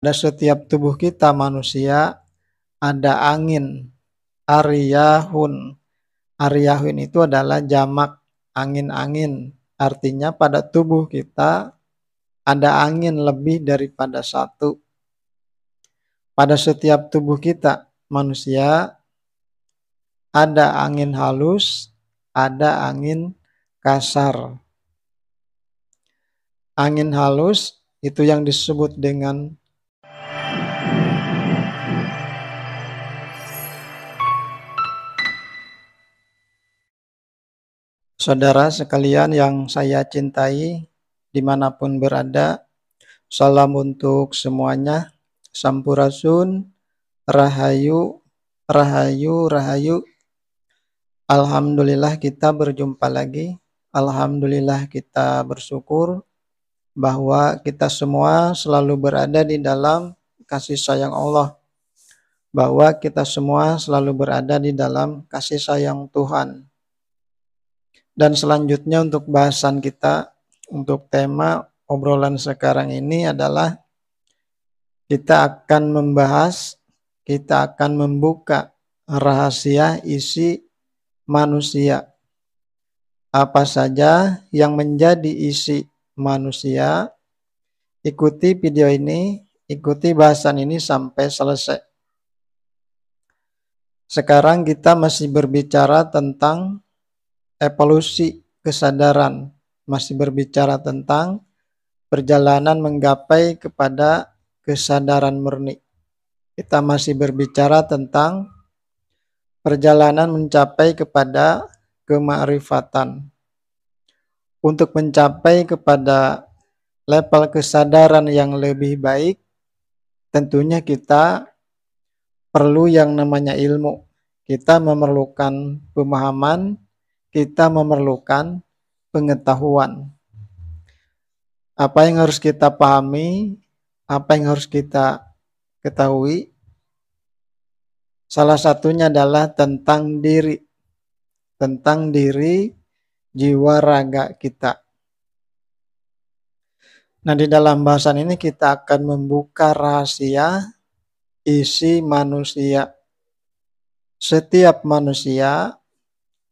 Pada setiap tubuh kita manusia ada angin, ariyahun. Ariyahun itu adalah jamak angin-angin. Artinya pada tubuh kita ada angin lebih daripada satu. Pada setiap tubuh kita manusia ada angin halus, ada angin kasar. Angin halus itu yang disebut dengan saudara sekalian yang saya cintai dimanapun berada. Salam untuk semuanya. Sampurasun, rahayu, rahayu, rahayu. Alhamdulillah kita berjumpa lagi. Alhamdulillah kita bersyukur bahwa kita semua selalu berada di dalam kasih sayang Allah. Bahwa kita semua selalu berada di dalam kasih sayang Tuhan. Dan selanjutnya untuk bahasan kita, untuk tema obrolan sekarang ini adalah kita akan membahas, kita akan membuka rahasia isi manusia. Apa saja yang menjadi isi manusia? Ikuti video ini, ikuti bahasan ini sampai selesai. Sekarang kita masih berbicara tentang evolusi kesadaran, masih berbicara tentang perjalanan menggapai kepada kesadaran murni. Kita masih berbicara tentang perjalanan mencapai kepada kemakrifatan. Untuk mencapai kepada level kesadaran yang lebih baik, tentunya kita perlu yang namanya ilmu. Kita memerlukan pemahaman, kita memerlukan pengetahuan. Apa yang harus kita pahami, apa yang harus kita ketahui, salah satunya adalah tentang diri jiwa raga kita. Nah, di dalam bahasan ini kita akan membuka rahasia isi manusia. Setiap manusia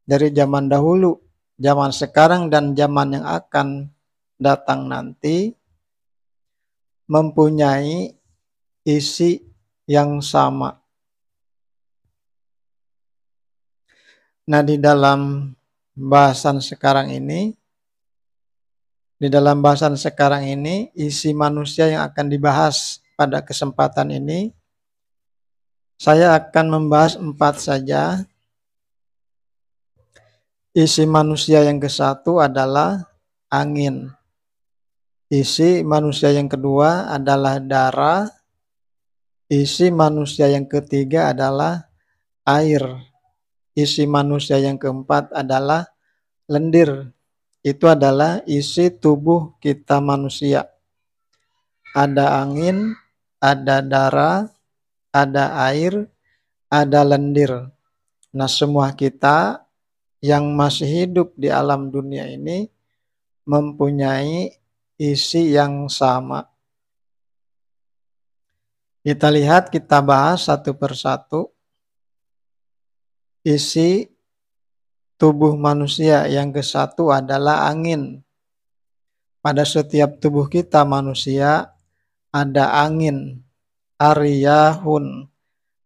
dari zaman dahulu, zaman sekarang, dan zaman yang akan datang nanti mempunyai isi yang sama. Nah, di dalam bahasan sekarang ini, isi manusia yang akan dibahas pada kesempatan ini, saya akan membahas 4 saja. Isi manusia yang ke-1 adalah angin. Isi manusia yang kedua adalah darah. Isi manusia yang ketiga adalah air. Isi manusia yang keempat adalah lendir. Itu adalah isi tubuh kita manusia. Ada angin, ada darah, ada air, ada lendir. Nah, semua kita yang masih hidup di alam dunia ini mempunyai isi yang sama. Kita lihat, kita bahas satu persatu. Isi tubuh manusia yang ke-1 adalah angin. Pada setiap tubuh kita manusia ada angin, ariyahun.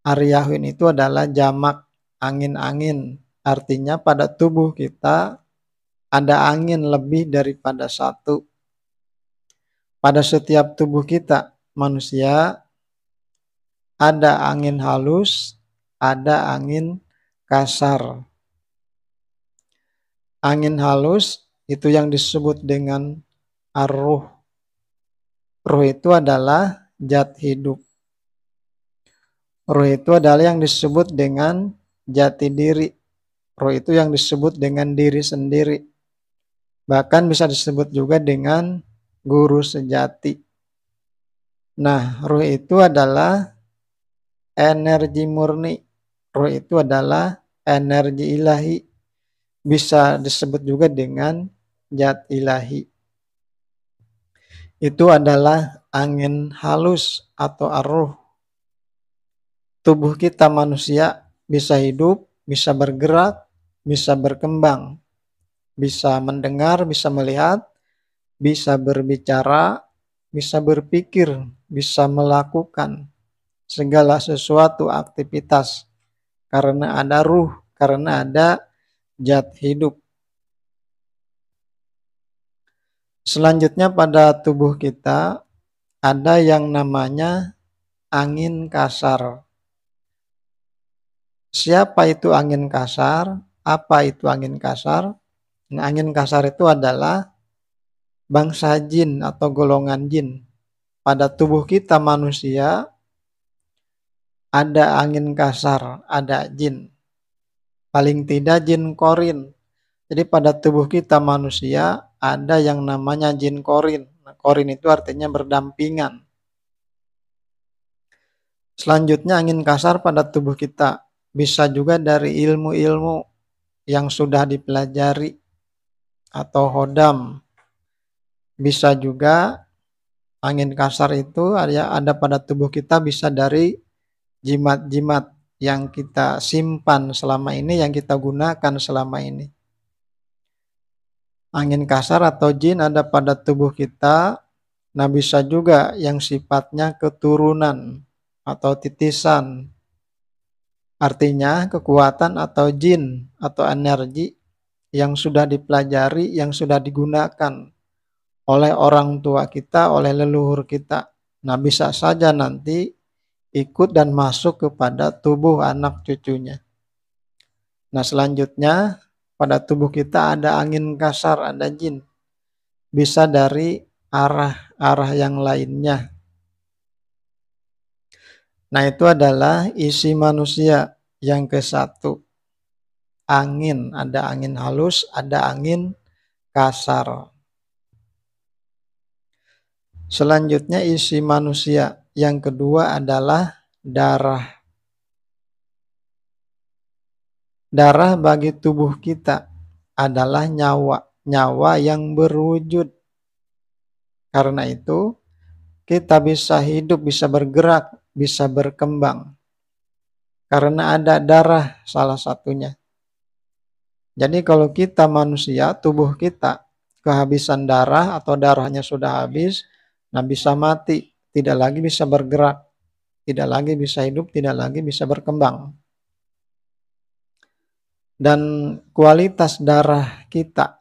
Ariyahun itu adalah jamak angin-angin. Artinya pada tubuh kita ada angin lebih daripada satu. Pada setiap tubuh kita manusia ada angin halus, ada angin kasar. Angin halus itu yang disebut dengan ar-ruh. Ruh itu adalah zat hidup. Ruh itu adalah yang disebut dengan jati diri. Ruh itu yang disebut dengan diri sendiri. Bahkan bisa disebut juga dengan guru sejati. Nah, ruh itu adalah energi murni. Ruh itu adalah energi ilahi. Bisa disebut juga dengan zat ilahi. Itu adalah angin halus atau ar-ruh. Tubuh kita manusia bisa hidup, bisa bergerak, bisa berkembang, bisa mendengar, bisa melihat, bisa berbicara, bisa berpikir, bisa melakukan segala sesuatu aktivitas karena ada ruh, karena ada zat hidup. Selanjutnya pada tubuh kita ada yang namanya angin kasar. Siapa itu angin kasar? Apa itu angin kasar? Nah, angin kasar itu adalah bangsa jin atau golongan jin. Pada tubuh kita manusia ada angin kasar, ada jin. Paling tidak jin korin. Jadi pada tubuh kita manusia ada yang namanya jin korin. Nah, korin itu artinya berdampingan. Selanjutnya angin kasar pada tubuh kita bisa juga dari ilmu-ilmu yang sudah dipelajari atau hodam. Bisa juga angin kasar itu ada pada tubuh kita bisa dari jimat-jimat yang kita simpan selama ini, yang kita gunakan selama ini. Angin kasar atau jin ada pada tubuh kita, nah bisa juga yang sifatnya keturunan atau titisan. Artinya kekuatan atau jin atau energi yang sudah dipelajari, yang sudah digunakan oleh orang tua kita, oleh leluhur kita. Nah bisa saja nanti ikut dan masuk kepada tubuh anak cucunya. Nah selanjutnya pada tubuh kita ada angin kasar, ada jin. Bisa dari arah-arah yang lainnya. Nah itu adalah isi manusia yang ke-1. Angin, ada angin halus, ada angin kasar. Selanjutnya isi manusia yang kedua adalah darah. Darah bagi tubuh kita adalah nyawa, nyawa yang berwujud. Karena itu kita bisa hidup, bisa bergerak, bisa berkembang. Karena ada darah salah satunya. Jadi kalau kita manusia, tubuh kita kehabisan darah atau darahnya sudah habis, nah bisa mati, tidak lagi bisa bergerak, tidak lagi bisa hidup, tidak lagi bisa berkembang. Dan kualitas darah kita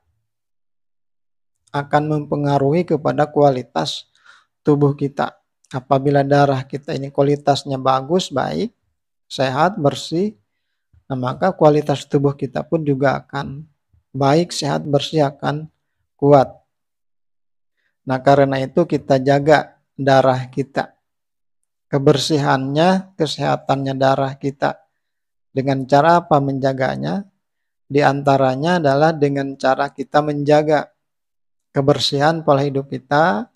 akan mempengaruhi kepada kualitas tubuh kita. Apabila darah kita ini kualitasnya bagus, baik, sehat, bersih, nah maka kualitas tubuh kita pun juga akan baik, sehat, bersih, akan kuat. Nah karena itu kita jaga darah kita, kebersihannya, kesehatannya darah kita. Dengan cara apa menjaganya? Di antaranya adalah dengan cara kita menjaga kebersihan pola hidup kita,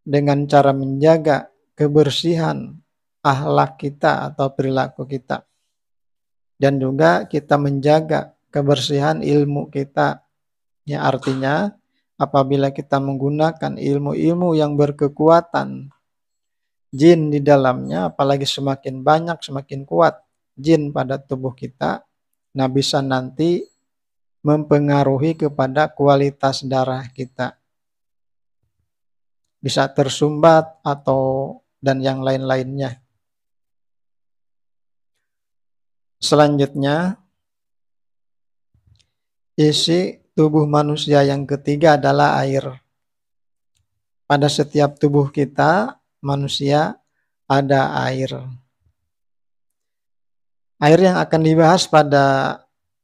dengan cara menjaga kebersihan akhlak kita atau perilaku kita. Dan juga kita menjaga kebersihan ilmu kita. Ya artinya apabila kita menggunakan ilmu-ilmu yang berkekuatan jin di dalamnya, apalagi semakin banyak, semakin kuat jin pada tubuh kita, nah bisa nanti mempengaruhi kepada kualitas darah kita. Bisa tersumbat atau dan yang lain-lainnya. Selanjutnya, isi tubuh manusia yang ketiga adalah air. Pada setiap tubuh kita, manusia, ada air. Air yang akan dibahas pada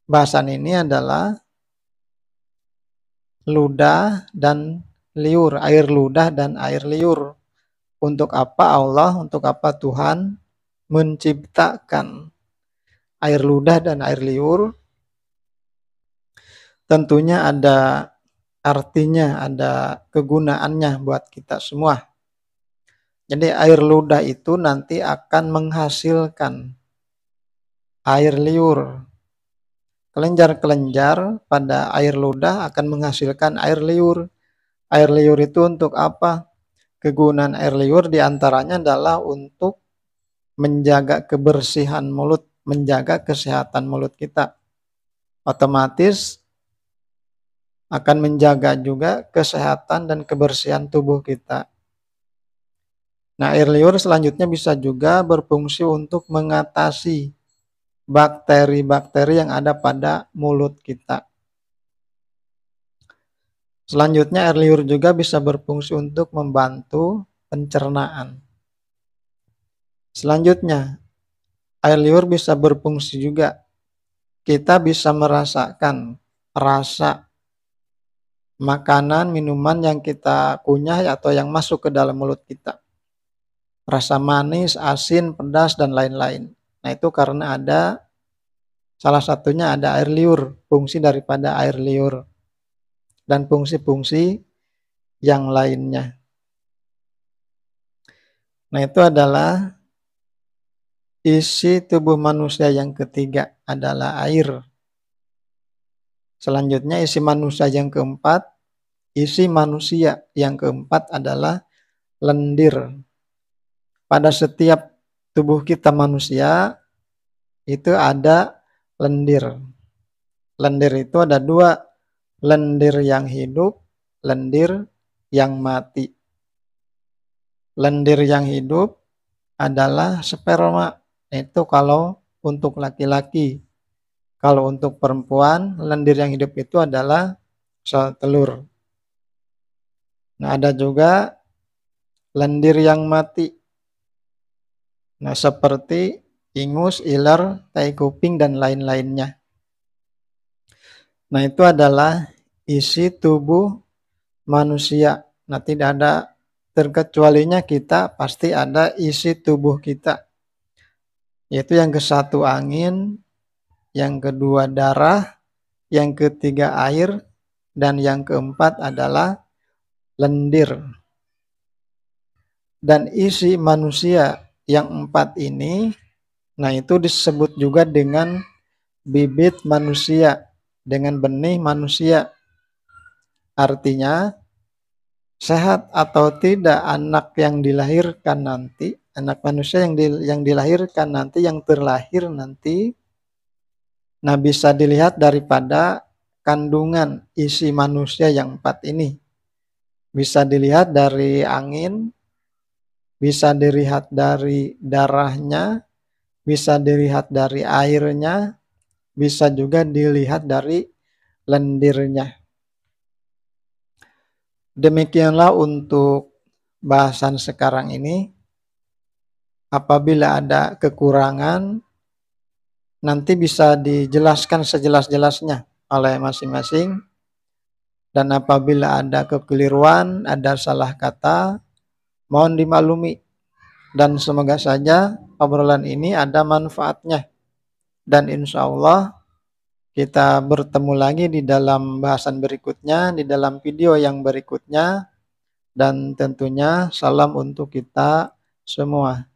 bahasan ini adalah ludah dan liur, air ludah dan air liur. Untuk apa Allah, untuk apa Tuhan menciptakan air ludah dan air liur? Tentunya ada artinya, ada kegunaannya buat kita semua. Jadi air ludah itu nanti akan menghasilkan air liur. Kelenjar-kelenjar pada air ludah akan menghasilkan air liur. Air liur itu untuk apa? kegunaan air liur diantaranya adalah untuk menjaga kebersihan mulut, menjaga kesehatan mulut kita. Otomatis akan menjaga juga kesehatan dan kebersihan tubuh kita. Nah, air liur selanjutnya bisa juga berfungsi untuk mengatasi bakteri-bakteri yang ada pada mulut kita. Selanjutnya, air liur juga bisa berfungsi untuk membantu pencernaan. Selanjutnya, air liur bisa berfungsi juga. Kita bisa merasakan rasa makanan, minuman yang kita kunyah atau yang masuk ke dalam mulut kita. Rasa manis, asin, pedas, dan lain-lain. Nah, itu karena salah satunya ada air liur, fungsi daripada air liur, dan fungsi-fungsi yang lainnya. Nah, itu adalah isi tubuh manusia yang ketiga adalah air. Selanjutnya isi manusia yang keempat, isi manusia yang keempat adalah lendir. Pada setiap tubuh kita manusia itu ada lendir. Lendir itu ada dua, lendir yang hidup, lendir yang mati. Lendir yang hidup adalah sperma, itu kalau untuk laki-laki. Kalau untuk perempuan, lendir yang hidup itu adalah sel telur. Nah, ada juga lendir yang mati. Nah, seperti ingus, iler, tai kuping, dan lain-lainnya. Nah, itu adalah isi tubuh manusia. Nah, tidak ada terkecualinya kita pasti ada isi tubuh kita. Yaitu yang ke-1 angin, yang kedua darah, yang ketiga air, dan yang keempat adalah lendir. Dan isi manusia yang 4 ini, nah itu disebut juga dengan bibit manusia, dengan benih manusia. Artinya, sehat atau tidak anak yang dilahirkan nanti, anak manusia yang dilahirkan nanti, yang terlahir nanti, nah bisa dilihat daripada kandungan isi manusia yang 4 ini. Bisa dilihat dari angin, bisa dilihat dari darahnya, bisa dilihat dari airnya, bisa juga dilihat dari lendirnya. Demikianlah untuk bahasan sekarang ini. Apabila ada kekurangan, nanti bisa dijelaskan sejelas-jelasnya oleh masing-masing. Dan apabila ada kekeliruan, ada salah kata, mohon dimaklumi. Dan semoga saja obrolan ini ada manfaatnya. Dan insya Allah kita bertemu lagi di dalam bahasan berikutnya, di dalam video yang berikutnya. Dan tentunya salam untuk kita semua.